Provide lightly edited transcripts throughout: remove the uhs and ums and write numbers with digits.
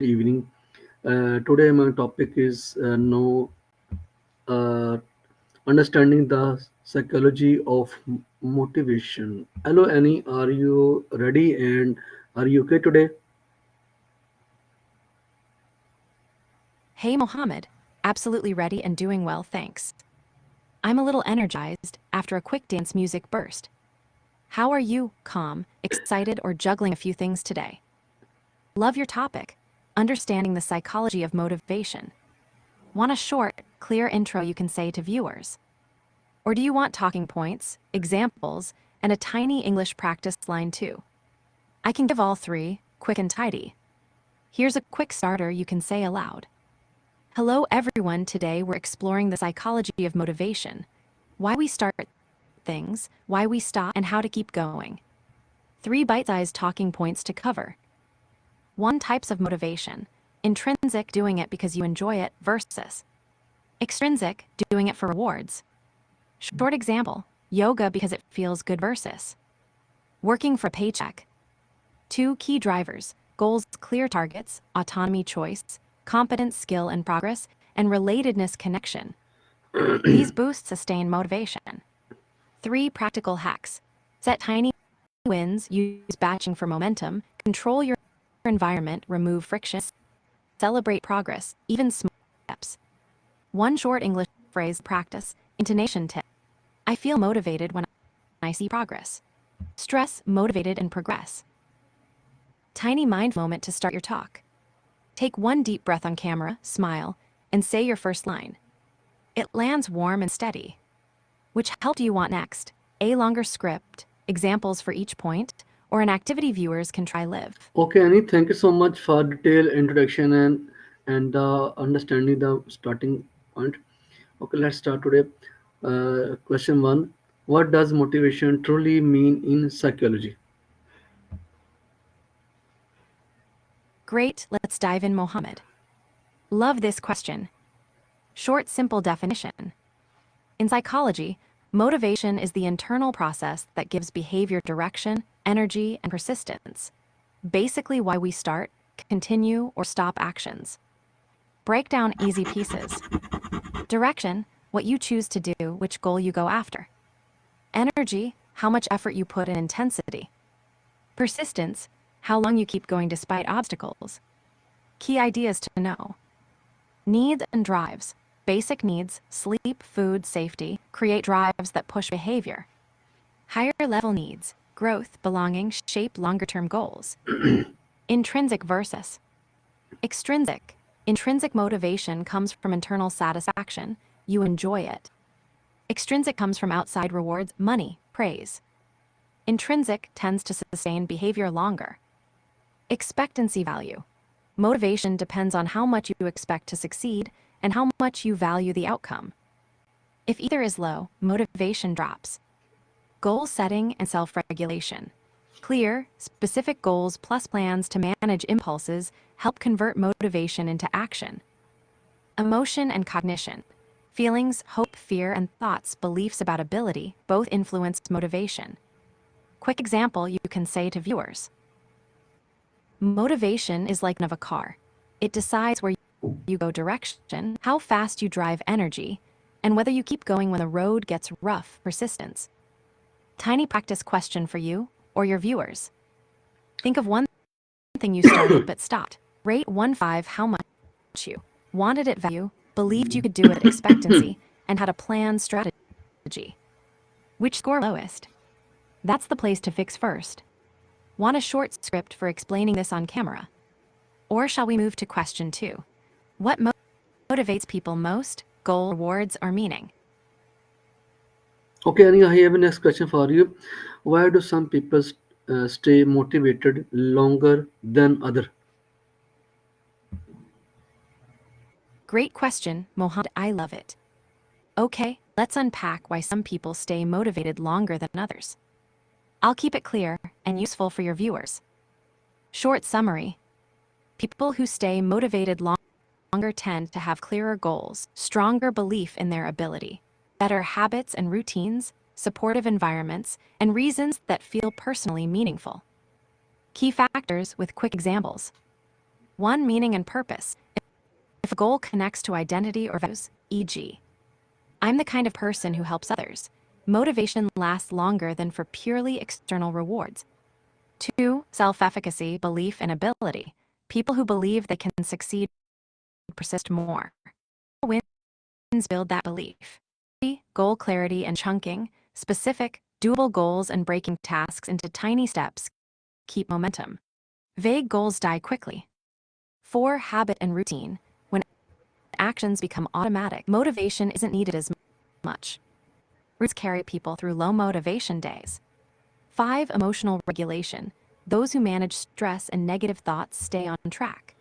evening. Today my topic is no uh, understanding the psychology of motivation. Hello Annie, are you ready and are you okay today? Hey Mohammed, absolutely ready and doing well, thanks. I'm a little energized after a quick dance music burst. How are you, calm, excited, or juggling a few things today? Love your topic, understanding the psychology of motivation. Want a short, clear intro you can say to viewers? Or do you want talking points, examples, and a tiny English practice line too? I can give all three, quick and tidy. Here's a quick starter you can say aloud. Hello everyone, today we're exploring the psychology of motivation. Why we start things, why we stop, and how to keep going. Three bite-sized talking points to cover. 1. Types of motivation. Intrinsic, doing it because you enjoy it, versus extrinsic, doing it for rewards. Short example, yoga because it feels good versus working for a paycheck. 2. Key drivers. Goals, clear targets, autonomy, choice, competence, skill, and progress, and relatedness, connection. These boost sustain motivation. 3. Practical hacks. Set tiny wins, use batching for momentum, control your environment, remove friction, celebrate progress, even small steps. 1 short English phrase practice, intonation tip. I feel motivated when I see progress. Stress, motivated, and progress. Tiny mind moment to start your talk. Take 1 deep breath on camera, smile, and say your first line. It lands warm and steady. Which help do you want next? A longer script, examples for each point, or an activity viewers can try live? Okay Annie, thank you so much for detailed introduction and understanding the starting point. Okay, let's start today. Question one: what does motivation truly mean in psychology? Great, let's dive in, Mohammed. Love this question. Short, simple definition. In psychology, motivation is the internal process that gives behavior direction, energy, and persistence. Basically, why we start, continue, or stop actions. Break down easy pieces. Direction, what you choose to do, which goal you go after. Energy, how much effort you put in intensity. Persistence, how long you keep going despite obstacles. Key ideas to know. Needs and drives. Basic needs, sleep, food, safety, create drives that push behavior. Higher level needs, growth, belonging, shape longer-term goals. Intrinsic versus extrinsic. Intrinsic motivation comes from internal satisfaction. You enjoy it. Extrinsic comes from outside rewards, money, praise. Intrinsic tends to sustain behavior longer. Expectancy value. Motivation depends on how much you expect to succeed and how much you value the outcome. If either is low, motivation drops. Goal setting and self-regulation. Clear, specific goals plus plans to manage impulses help convert motivation into action. Emotion and cognition. Feelings, hope, fear, and thoughts, beliefs about ability both influence motivation. Quick example you can say to viewers. Motivation is like of a car. It decides where you go, direction, how fast you drive, energy, and whether you keep going when the road gets rough, persistence. Tiny practice question for you or your viewers. Think of one thing you started but stopped. Rate 1-5 how much you wanted it, value, believed you could do it, expectancy, and had a plan, strategy. Which score lowest? That's the place to fix first. Want a short script for explaining this on camera? Or shall we move to question 2? What motivates people most? Goal, rewards, or meaning? Okay, Annie, I have a next question for you. Why do some people stay motivated longer than other? Great question, Mohammed. I love it. Okay, let's unpack why some people stay motivated longer than others. I'll keep it clear and useful for your viewers. Short summary. People who stay motivated longer tend to have clearer goals, stronger belief in their ability, better habits and routines, supportive environments, and reasons that feel personally meaningful. Key factors with quick examples. One, meaning and purpose. If a goal connects to identity or values, e.g., I'm the kind of person who helps others, motivation lasts longer than for purely external rewards. Two, self-efficacy, belief, and ability. People who believe they can succeed persist more. Wins build that belief. Three, goal clarity and chunking. Specific, doable goals and breaking tasks into tiny steps keep momentum. Vague goals die quickly. Four, habit and routine. When actions become automatic, motivation isn't needed as much. Routines carry people through low motivation days. Five, emotional regulation. Those who manage stress and negative thoughts stay on track.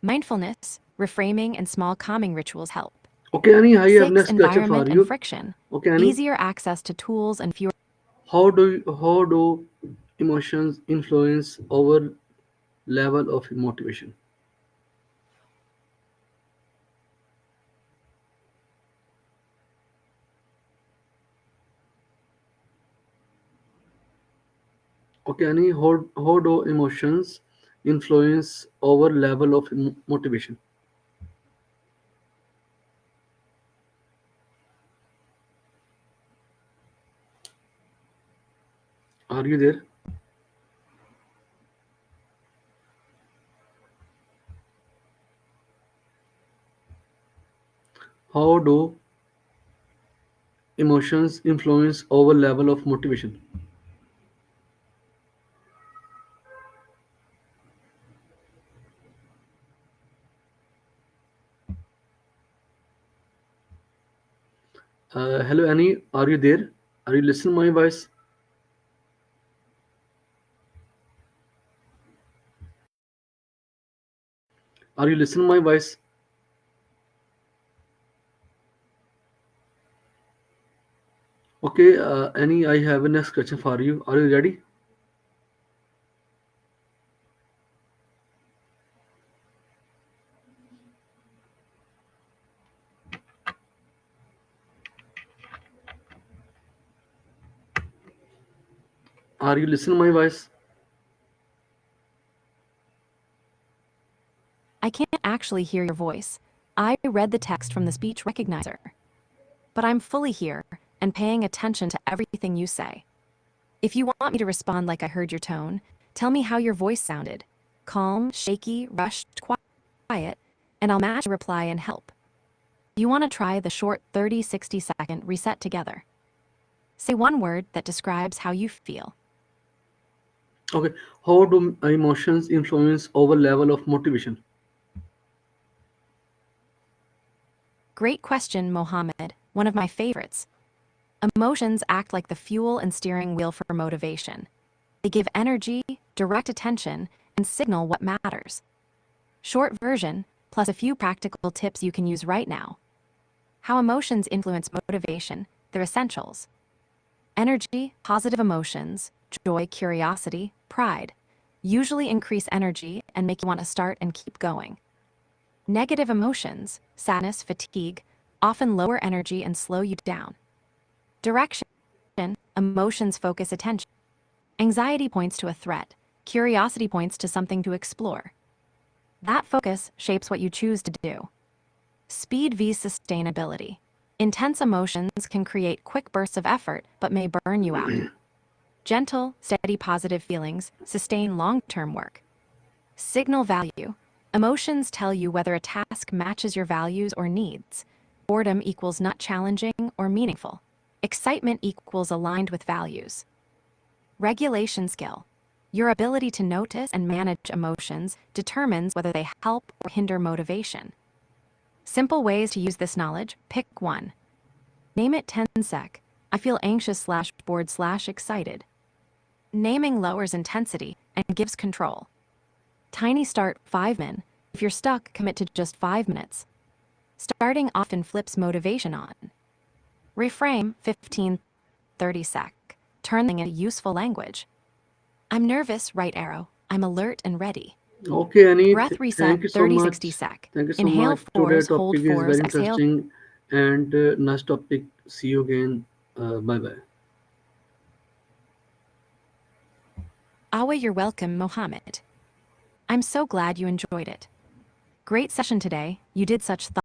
Mindfulness, reframing, and small calming rituals help. Okay, Annie, I have Six, next question environment for and you. friction. Okay, Annie, Easier access to tools and fewer. how do emotions influence our level of motivation? Okay, Annie, how do emotions influence our level of motivation? Are you there? How do emotions influence our level of motivation? Hello, Annie, are you there? Are you listening my voice? Are you listening my voice? Okay, Annie, I have a next question for you. Are you ready? Are you listening my voice? I can't actually hear your voice. I read the text from the speech recognizer, but I'm fully here and paying attention to everything you say. If you want me to respond like I heard your tone, tell me how your voice sounded. Calm, shaky, rushed, quiet, and I'll match your reply and help. You want to try the short 30-60 second reset together. Say one word that describes how you feel. Okay, how do emotions influence our level of motivation? Great question, Mohammed. One of my favorites. Emotions act like the fuel and steering wheel for motivation. They give energy, direct attention, and signal what matters. Short version, plus a few practical tips you can use right now. How emotions influence motivation, they're essentials. Energy, positive emotions, joy, curiosity, pride, usually increase energy and make you want to start and keep going. Negative emotions, sadness, fatigue, often lower energy and slow you down. Direction, emotions focus attention. Anxiety points to a threat, curiosity points to something to explore. That focus shapes what you choose to do. Speed vs sustainability. Intense emotions can create quick bursts of effort but may burn you out. Gentle, steady positive feelings sustain long-term work. Signal value. Emotions tell you whether a task matches your values or needs. Boredom equals not challenging or meaningful. Excitement equals aligned with values. Regulation skill. Your ability to notice and manage emotions determines whether they help or hinder motivation. Simple ways to use this knowledge, pick one. Name it 10 sec. I feel anxious slash bored slash excited. Naming lowers intensity and gives control. Tiny start 5 min. If you're stuck, commit to just 5 minutes. Starting often flips motivation on. Reframe 15-30 sec. Turn into useful language. I'm nervous, right arrow. I'm alert and ready. Okay, Annie, Breath reset thank you so 30-60 much. sec. Thank you so Inhale much. Today fours, hold topic is fours, very exhale. interesting, and next topic. See you again. Bye bye. Awa, you're welcome, Mohammed. I'm so glad you enjoyed it. Great session today, you did such